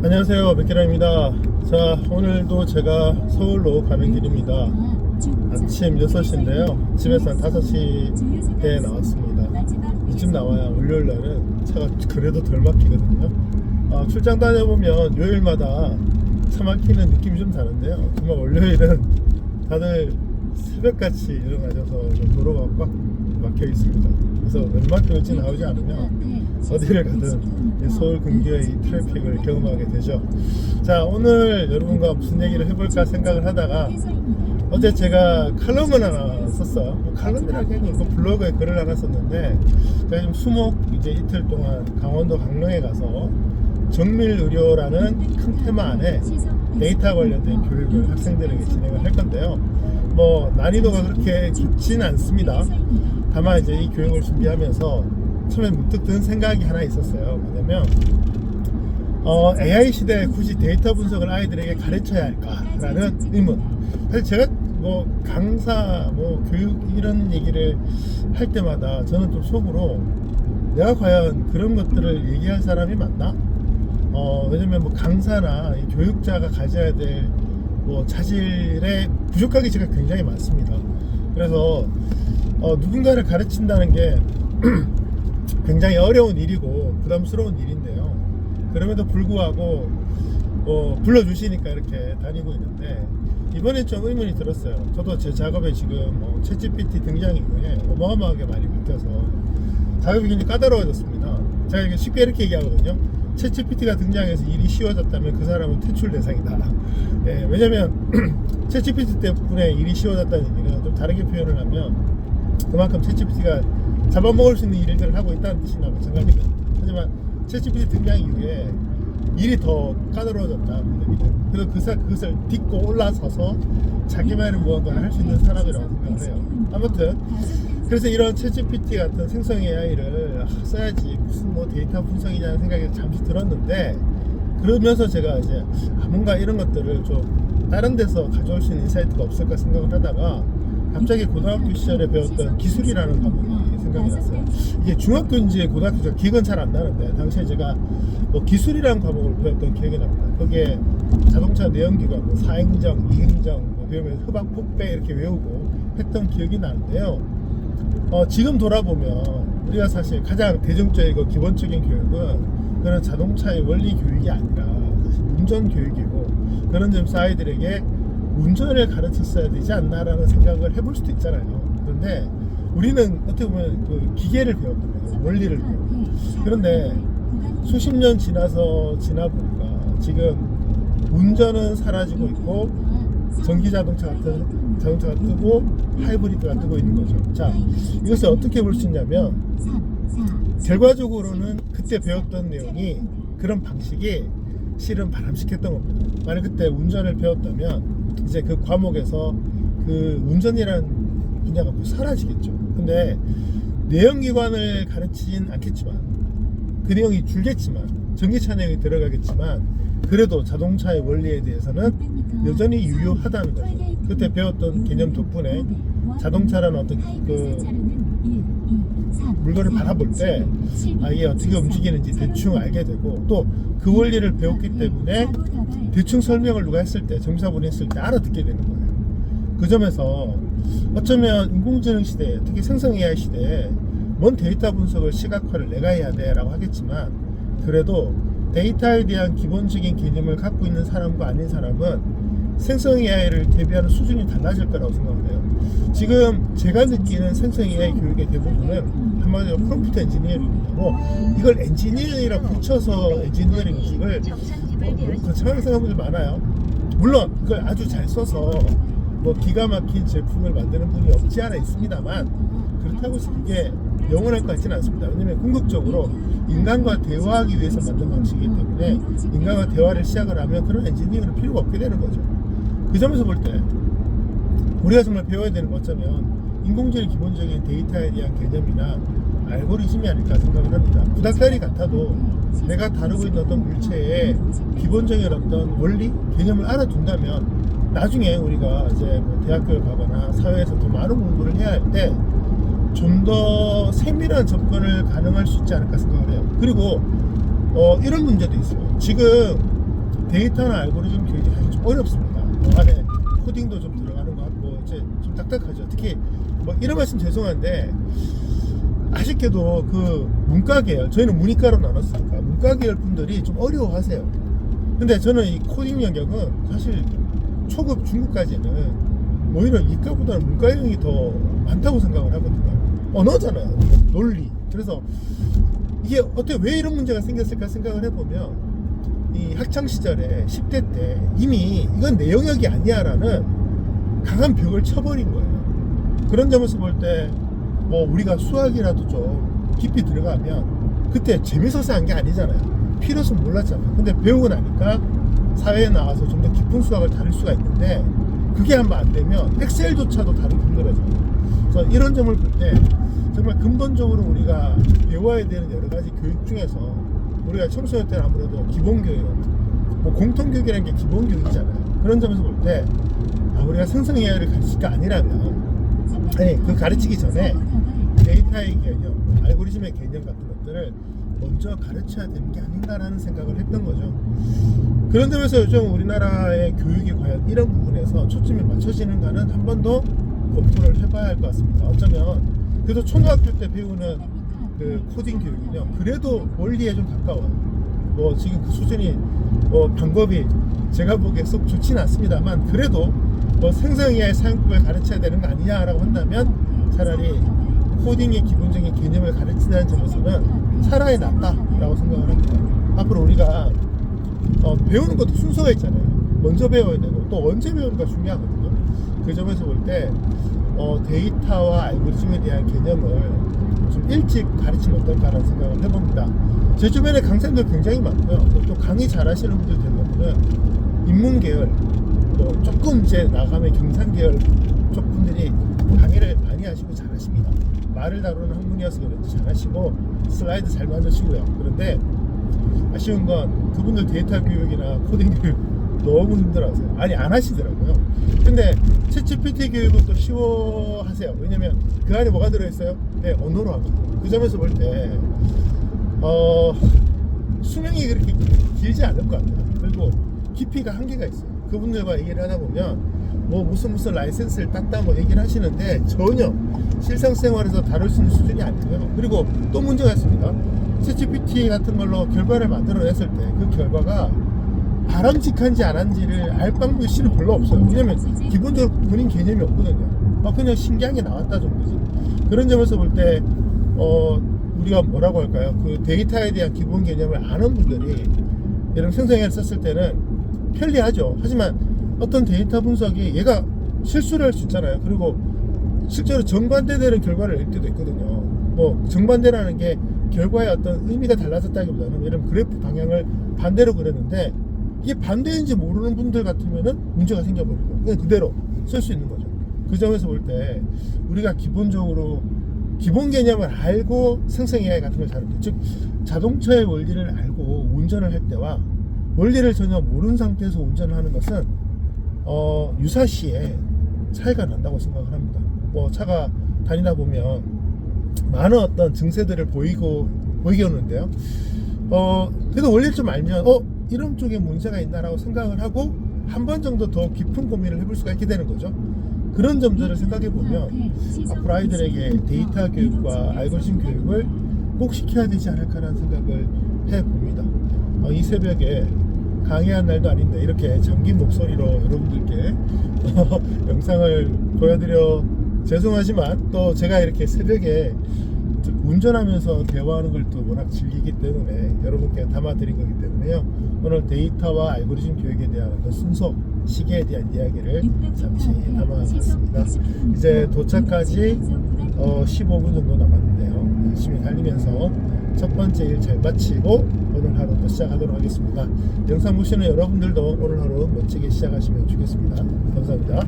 안녕하세요, 백기라입니다. 자, 오늘도 제가 서울로 가는 길입니다. 아침 6시인데요 집에서 한 5시에 나왔습니다. 이쯤 나와야 월요일날은 차가 그래도 덜 막히거든요. 출장 다녀보면 요일마다 차 막히는 느낌이 좀 다른데요, 정말 월요일은 다들 새벽같이 일어나셔서 도로가 꽉 막혀 있습니다. 그래서 웬만큼 일찍 나오지 않으면 어디를 가든 서울 근교의 이 트래픽을 경험하게 되죠. 자, 오늘 여러분과 무슨 얘기를 해볼까 생각을 하다가 어제 제가 칼럼을 하나 썼어요. 뭐 칼럼이라기에는 블로그에 글을 하나 썼는데, 제가 지금 수목 이제 이틀 동안 강원도 강릉에 가서 정밀의료라는 큰 테마 안에 데이터 관련된 교육을 학생들에게 진행을 할 건데요. 뭐 난이도가 그렇게 깊진 않습니다. 다만 이제 이 교육을 준비하면서 처음에 문득 든 생각이 하나 있었어요. 뭐냐면 AI 시대에 굳이 데이터 분석을 아이들에게 가르쳐야 할까라는 의문. 사실 제가 뭐 강사, 뭐 교육 이런 얘기를 할 때마다 저는 좀 속으로 내가 과연 그런 것들을 얘기할 사람이 맞나? 왜냐면 뭐 강사나 교육자가 가져야 될 뭐 자질의 부족한 게 제가 굉장히 많습니다. 그래서 누군가를 가르친다는 게 굉장히 어려운 일이고 부담스러운 일인데요. 그럼에도 불구하고 불러주시니까 이렇게 다니고 있는데, 이번에 좀 의문이 들었어요. 저도 제 작업에 지금 챗GPT 등장 이후에 어마어마하게 많이 바뀌어서 작업이 굉장히 까다로워졌습니다. 제가 이게 쉽게 이렇게 얘기하거든요. 챗GPT가 등장해서 일이 쉬워졌다면 그 사람은 퇴출 대상이다. 네, 왜냐면 챗GPT 때문에 일이 쉬워졌다는 얘기는 좀 다르게 표현을 하면 그만큼 챗GPT가 잡아먹을 수 있는 일들을 하고 있다는 뜻이나 마찬가지입니다. 하지만 챗GPT 등장 이후에 일이 더 까다로워졌다. 그래서 그것을 딛고 올라서서 자기만의 무언가를 할 수 있는 사람이라고 생각을 해요. 아무튼 그래서 이런 챗GPT 같은 생성 AI를 써야지 무슨 뭐 데이터 분석이냐는 생각이 잠시 들었는데, 그러면서 제가 이제 뭔가 이런 것들을 좀 다른 데서 가져올 수 있는 인사이트가 없을까 생각을 하다가 갑자기 고등학교 시절에 배웠던 기술이라는 과목이 생각이 났어요. 이게 중학교인지 고등학교인지 기억은 잘 안 나는데, 당시에 제가 뭐 기술이라는 과목을 배웠던 기억이 납니다. 거기에 자동차 내연기관, 뭐 4행정, 2행정 뭐 배우면 흡압, 폭배 이렇게 외우고 했던 기억이 나는데요. 지금 돌아보면 우리가 사실 가장 대중적이고 기본적인 교육은 그런 자동차의 원리 교육이 아니라 사실 운전 교육이고, 그런 점에서 아이들에게 운전을 가르쳤어야 되지 않나라는 생각을 해볼 수도 있잖아요. 그런데 우리는 어떻게 보면 그 기계를 배웠던 거예요. 원리를 배웠고. 그런데 수십 년 지나 보니까 지금 운전은 사라지고 있고 전기 자동차 같은 자동차가 뜨고 하이브리드가 뜨고 있는 거죠. 자, 이것을 어떻게 볼 수 있냐면, 결과적으로는 그때 배웠던 내용이, 그런 방식이 실은 바람직했던 겁니다. 만약 그때 운전을 배웠다면 이제 그 과목에서 그 운전이라는 분야가 곧 사라지겠죠. 근데 내연기관을 가르치진 않겠지만, 그 내용이 줄겠지만, 전기차 내용이 들어가겠지만, 그래도 자동차의 원리에 대해서는 여전히 유효하다는 거죠. 그때 배웠던 개념 덕분에 자동차라는 어떤 그 물건을 바라볼 때 이게 어떻게 움직이는지 대충 알게 되고, 또 그 원리를 배웠기 때문에 대충 설명을 누가 했을 때, 정비사분이 했을 때 알아듣게 되는 거예요. 그 점에서 어쩌면 인공지능 시대에, 특히 생성 AI 시대에 뭔 데이터 분석을 시각화를 내가 해야 돼 라고 하겠지만, 그래도 데이터에 대한 기본적인 개념을 갖고 있는 사람과 아닌 사람은 생성 AI를 대비하는 수준이 달라질 거라고 생각을 해요. 지금 제가 느끼는 생성 AI 교육의 대부분은 한마디로 프롬프트 엔지니어링입니다. 뭐 이걸 엔지니어링이라고 붙여서 엔지니어링 이걸 거창하게 생각하는 분들 많아요. 물론 그걸 아주 잘 써서 뭐 기가 막힌 제품을 만드는 분이 없지 않아 있습니다만, 그렇다고 해서 그게 영원할 것 같지는 않습니다. 왜냐면 궁극적으로 인간과 대화하기 위해서 만든 방식이기 때문에 인간과 대화를 시작을 하면 그런 엔지니어링은 필요가 없게 되는 거죠. 그 점에서 볼 때 우리가 정말 배워야 되는 건 어쩌면 인공지능의 기본적인 데이터에 대한 개념이나 알고리즘이 아닐까 생각을 합니다. 구닥다리 같아도 내가 다루고 있는 어떤 물체의 기본적인 어떤 원리, 개념을 알아둔다면 나중에 우리가 이제 뭐 대학교를 가거나 사회에서 더 많은 공부를 해야 할 때 좀 더 세밀한 접근을 가능할 수 있지 않을까 생각을 해요. 그리고 이런 문제도 있어요. 지금 데이터나 알고리즘 교육이 사실 좀 어렵습니다. 안에 코딩도 좀 들어가는 것 같고 이제 좀 딱딱하죠. 특히 뭐 이런 말씀 죄송한데 아쉽게도 그 문과 계열, 저희는 문이과로 나눴으니까 문과 계열 분들이 좀 어려워하세요. 근데 저는 이 코딩 영역은 사실 초급 중급까지는 오히려 이과보다는 문과 영역이 더 많다고 생각을 하거든요. 언어잖아요, 논리. 그래서 이게 어떻게 왜 이런 문제가 생겼을까 생각을 해보면 이 학창 시절에 10대 때 이미 이건 내 영역이 아니야라는 강한 벽을 쳐버린 거예요. 그런 점에서 볼 때 뭐 우리가 수학이라도 좀 깊이 들어가면 그때 재밌어서 한 게 아니잖아요. 필요성 몰랐잖아요. 근데 배우고 나니까 사회에 나와서 좀 더 깊은 수학을 다룰 수가 있는데 그게 한번 안 되면 엑셀조차도 다루기 힘들어져요. 그래서 이런 점을 볼 때 정말 근본적으로 우리가 배워야 되는 여러 가지 교육 중에서 우리가 청소년 때는 아무래도 기본교육, 뭐 공통교육이라는 게 기본교육이잖아요. 그런 점에서 볼 때 우리가 생성AI를 가르칠 게 아니라면 그 가르치기 전에 데이터의 개념, 알고리즘의 개념 같은 것들을 먼저 가르쳐야 되는 게 아닌가라는 생각을 했던 거죠. 그런 점에서 요즘 우리나라의 교육이 과연 이런 부분에서 초점이 맞춰지는가는 한 번 더 검토를 해봐야 할 것 같습니다. 어쩌면 그래도 초등학교 때 배우는 그 코딩 교육은요, 그래도 원리에 좀 가까워요. 뭐 지금 그 수준이 방법이 제가 보기에 썩 좋지는 않습니다만 그래도 뭐 생성AI 사용법을 가르쳐야 되는 거 아니냐라고 한다면 차라리 코딩의 기본적인 개념을 가르친다는 점에서는 차라리 낫다라고 생각을 합니다. 앞으로 우리가 배우는 것도 순서가 있잖아요. 먼저 배워야 되고 또 언제 배우는가 중요하거든요. 그 점에서 볼 때 데이터와 알고리즘에 대한 개념을 좀 일찍 가르치면 어떨까라는 생각을 해봅니다. 제 주변에 강사님들 굉장히 많고요. 또 강의 잘하시는 분들 대부분은 인문계열, 또 조금 이제 나가면 경상계열 쪽 분들이 강의를 많이 하시고 잘하십니다. 말을 다루는 학문이어서 그런지 잘하시고 슬라이드 잘 만드시고요. 그런데 아쉬운 건 그분들 데이터 교육이나 코딩 교육 너무 힘들어하세요. 아니 안 하시더라고요. 근데 챗GPT 교육은 또 쉬워 하세요. 왜냐면 그 안에 뭐가 들어있어요? 네, 언어로 하거든요. 그 점에서 볼 때 수명이 그렇게 길지 않을 것 같아요. 그리고 깊이가 한계가 있어요. 그분들과 얘기를 하다 보면 뭐 무슨 라이센스를 땄다 뭐 얘기를 하시는데 전혀 실생활에서 다룰 수 있는 수준이 아니고요. 그리고 또 문제가 있습니다. 챗GPT 같은 걸로 결과를 만들어냈을 때 그 결과가 바람직한지 안 한지를 알 방법이 실은 별로 없어요. 왜냐면 기본적으로 본인 개념이 없거든요. 그냥 신기한 게 나왔다 정도지. 그런 점에서 볼 때 우리가 뭐라고 할까요? 그 데이터에 대한 기본 개념을 아는 분들이 여러분 생성AI를 썼을 때는 편리하죠. 하지만 어떤 데이터 분석이 얘가 실수를 할 수 있잖아요. 그리고 실제로 정반대되는 결과를 낼 때도 있거든요. 뭐 정반대라는 게 결과에 어떤 의미가 달라졌다기보다는 여러분 그래프 방향을 반대로 그렸는데 이게 반대인지 모르는 분들 같으면은 문제가 생겨버리고 그냥 그대로 쓸 수 있는 거죠. 그 점에서 볼 때 우리가 기본적으로 기본 개념을 알고 생성AI 같은 걸 다룰 때, 즉 자동차의 원리를 알고 운전을 할 때와 원리를 전혀 모르는 상태에서 운전을 하는 것은 유사시에 차이가 난다고 생각을 합니다. 뭐 차가 다니다 보면 많은 어떤 증세들을 보이게 오는데요. 그래도 원리를 좀 알면 이런 쪽에 문제가 있나라고 생각을 하고 한 번 정도 더 깊은 고민을 해볼 수가 있게 되는 거죠. 그런 점들을 생각해 보면 앞으로 아이들에게 데이터 교육과 알고리즘 교육을 꼭 시켜야 되지 않을까라는 생각을 해봅니다. 이 새벽에 강의한 날도 아닌데 이렇게 잠긴 목소리로 여러분들께 영상을 보여드려 죄송하지만 또 제가 이렇게 새벽에 운전하면서 대화하는 걸 또 워낙 즐기기 때문에 여러분께 담아드린 거기 때문에요. 오늘 데이터와 알고리즘 교육에 대한 순서, 시계에 대한 이야기를 잠시 담아봤습니다. 이제 도착까지 15분 정도 남았는데요. 열심히 달리면서 첫 번째 일 잘 마치고 오늘 하루 또 시작하도록 하겠습니다. 영상 보시는 여러분들도 오늘 하루 멋지게 시작하시면 좋겠습니다. 감사합니다.